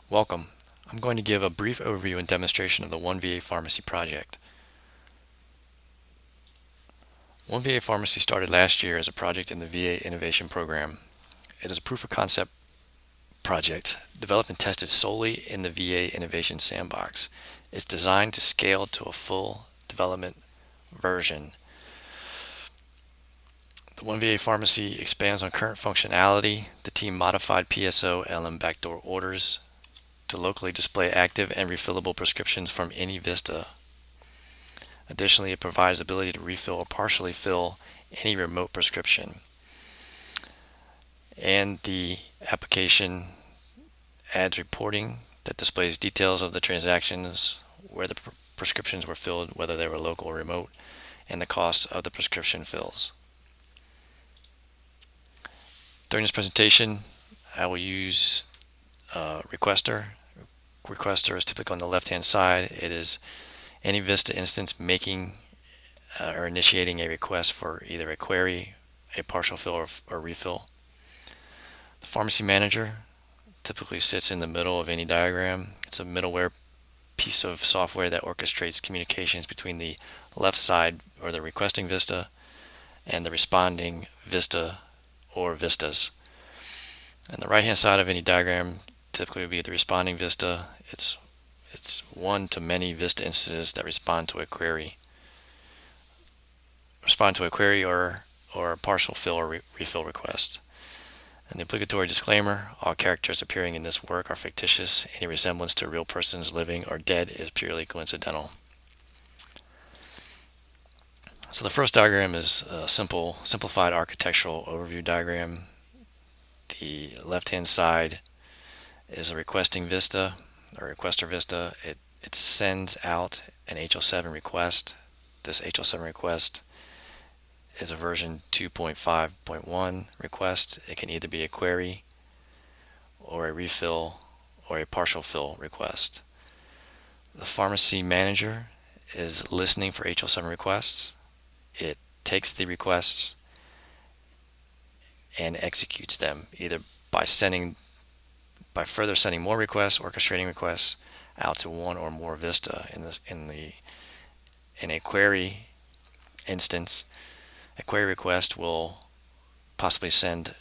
Welcome. I'm going to give a brief overview and demonstration of the OneVA Pharmacy project. OneVA Pharmacy started last year as a project in the VA Innovation Program. It is a proof of concept project developed and tested solely in the VA Innovation Sandbox. It's designed to scale to a full development version. The OneVA Pharmacy expands on current functionality. The team modified PSO LM backdoor orders to locally display active and refillable prescriptions from any Vista. Additionally, it provides the ability to refill or partially fill any remote prescription. And the application adds reporting that displays details of the transactions, where the prescriptions were filled, whether they were local or remote, and the cost of the prescription fills. During this presentation, I will use Requester. Requester is typically on the left-hand side. It is any Vista instance making or initiating a request for either a query, a partial fill, or refill. The pharmacy manager typically sits in the middle of any diagram. It's a middleware piece of software that orchestrates communications between the left side, or the requesting Vista, and the responding Vista or Vistas. And the right-hand side of any diagram typically would be the responding Vista. It's one to many Vista instances that respond to a query or a partial fill or refill request. And the obligatory disclaimer: all characters appearing in this work are fictitious. Any resemblance to real persons living or dead is purely coincidental. So the first diagram is a simplified architectural overview diagram. The left-hand side is a requesting Vista or requester Vista. It sends out an HL7 request. This HL7 request is a version 2.5.1 request. It can either be a query or a refill or a partial fill request. The pharmacy manager is listening for HL7 requests. It takes the requests and executes them, either by further sending more requests, orchestrating requests out to one or more Vista. In a query instance, a query request will possibly send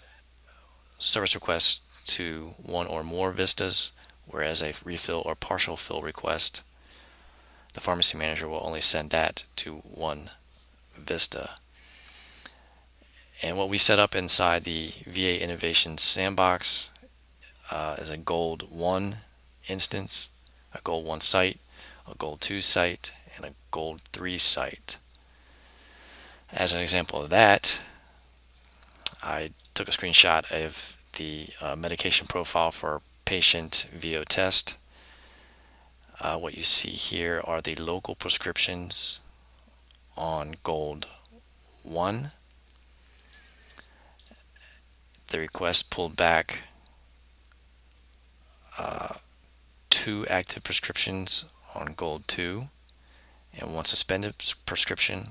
service requests to one or more Vistas, whereas a refill or partial fill request, the pharmacy manager will only send that to one Vista. And what we set up inside the VA Innovation Sandbox is a Gold 1 instance, a Gold 1 site, a Gold 2 site, and a Gold 3 site. As an example of that, I took a screenshot of the medication profile for patient VO test. What you see here are the local prescriptions on Gold 1. The request pulled back 2 active prescriptions on Gold 2 and 1 suspended prescription.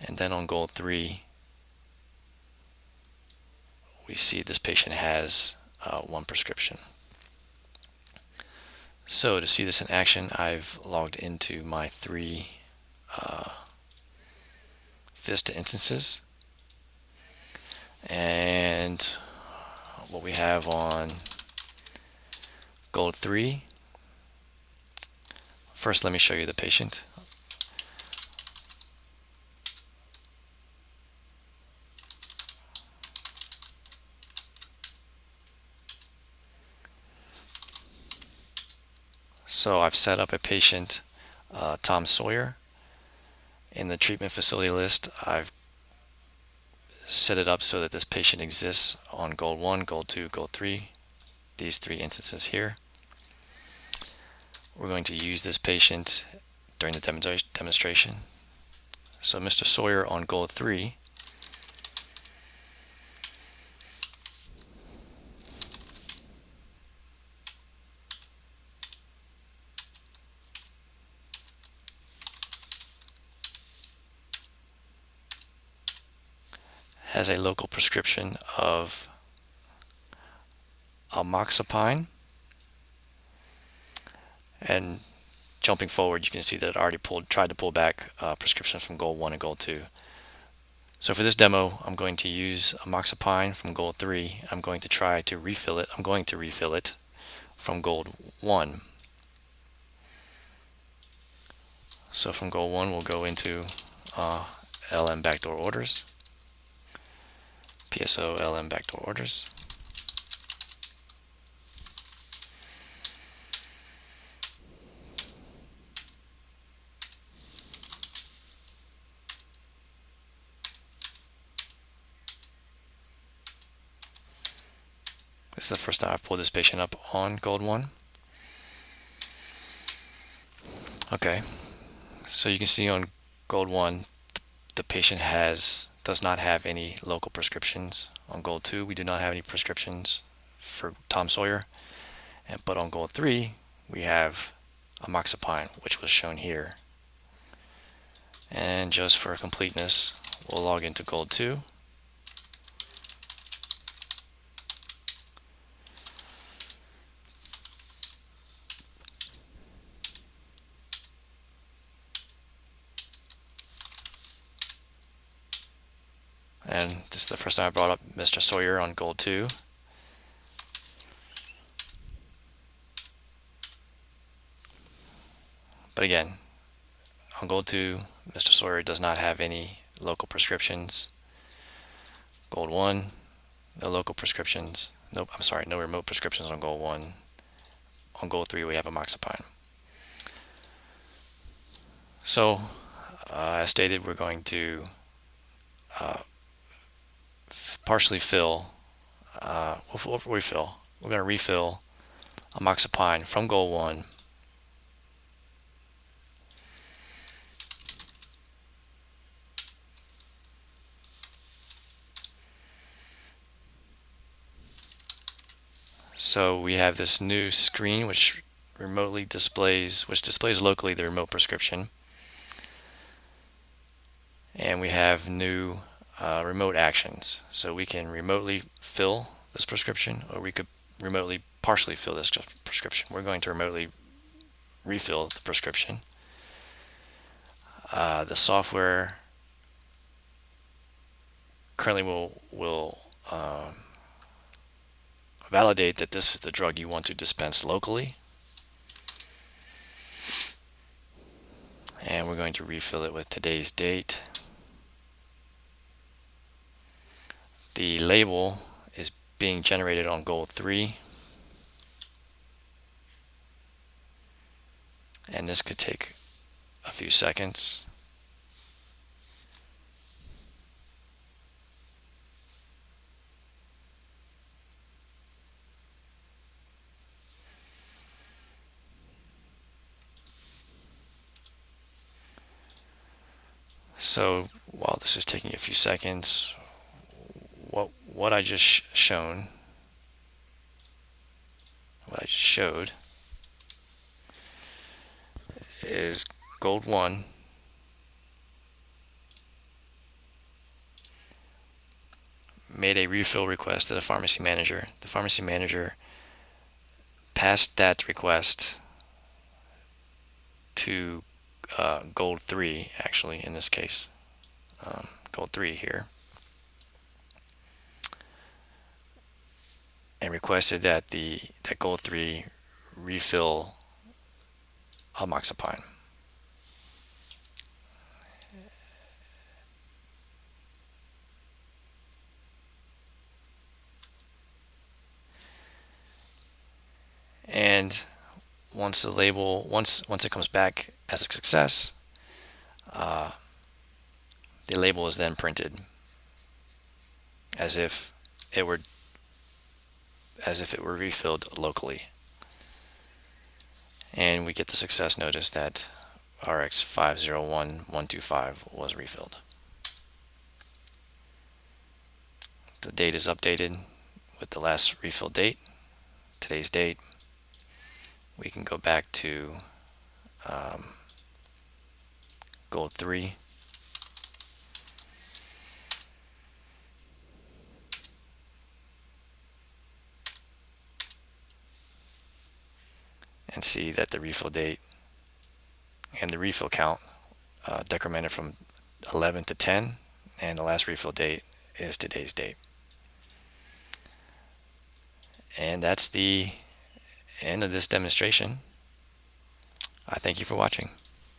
And then on Gold 3, we see this patient has 1 prescription. So to see this in action, I've logged into my 3 Vista instances. And what we have on Gold 3, first let me show you the patient. So I've set up a patient, Tom Sawyer. In the treatment facility list, I've set it up so that this patient exists on Gold 1, Gold 2, Gold 3, these 3 instances here. We're going to use this patient during the demonstration. So Mr. Sawyer on Gold 3 has a local prescription of amoxapine And jumping forward, you can see that it already tried to pull back prescriptions from goal 1 and goal 2. So for this demo, I'm going to use amoxapine from goal 3. I'm going to try to refill it. I'm going to refill it from goal 1. So from goal 1, we'll go into LM backdoor orders, PSO LM backdoor orders. This is the first time I've pulled this patient up on gold 1. Okay, so you can see on gold 1, the patient does not have any local prescriptions. On gold 2, we do not have any prescriptions for Tom Sawyer. But on goal 3, we have amoxapine, which was shown here. And just for completeness, we'll log into goal 2. And this is the first time I brought up Mr. Sawyer on goal 2. But again, on goal 2, Mr. Sawyer does not have any local prescriptions. Gold 1, no local prescriptions. Nope, I'm sorry, no remote prescriptions on goal 1. On goal 3, we have amoxapine. So, as stated, we're going to partially fill, we'll refill. We're going to refill amoxapine from goal 1. So we have this new screen which displays locally the remote prescription. And we have new remote actions. So we can remotely fill this prescription, or we could remotely partially fill this prescription. We're going to remotely refill the prescription. The software currently will validate that this is the drug you want to dispense locally. And we're going to refill it with today's date. The label is being generated on goal 3. And this could take a few seconds. So while this is taking a few seconds, what I just showed is gold 1 made a refill request to the pharmacy manager. The pharmacy manager passed that request to gold 3, actually, in this case, gold 3 here, and requested that that gold 3 refill amoxapine. And once it comes back as a success, the label is then printed as if it were refilled locally, and we get the success notice that RX 501125 was refilled. The date is updated with the last refill date, today's date. We can go back to gold 3. and see that the refill date and the refill count decremented from 11 to 10, and the last refill date is today's date. And that's the end of this demonstration. I thank you for watching.